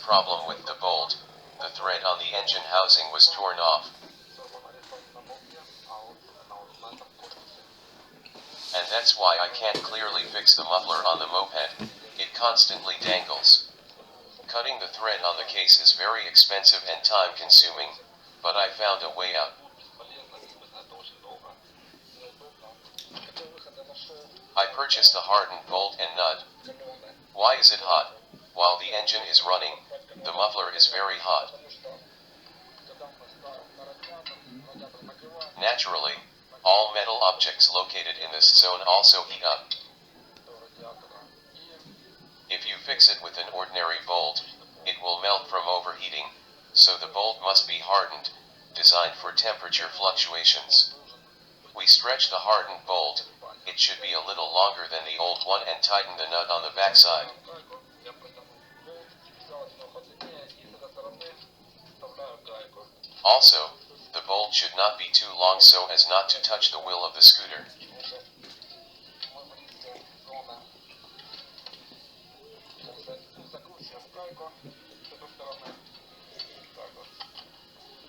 problem with the bolt. The thread on the engine housing was torn off. And that's why I can't clearly fix the muffler on the moped. It constantly dangles. Cutting the thread on the case is very expensive and time-consuming, but I found a way out. I purchased a hardened bolt and nut. Why is it hot? While the engine is running, the muffler is very hot. Naturally, all metal objects located in this zone also heat up. If you fix it with an ordinary bolt, it will melt from overheating, so the bolt must be hardened, designed for temperature fluctuations. We stretch the hardened bolt, it should be a little longer than the old one, and tighten the nut on the backside. Also, the bolt should not be too long so as not to touch the wheel of the scooter.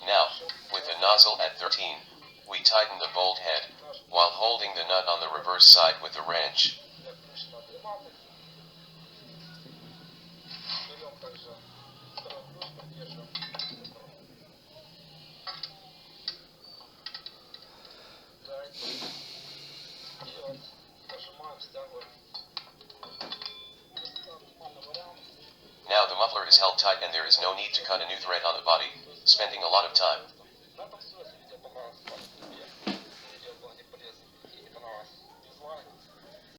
Now, with the nozzle at 13, we tighten the bolt head, while holding the nut on the reverse side with a wrench. Now the muffler is held tight and there is no need to cut a new thread on the body, spending a lot of time.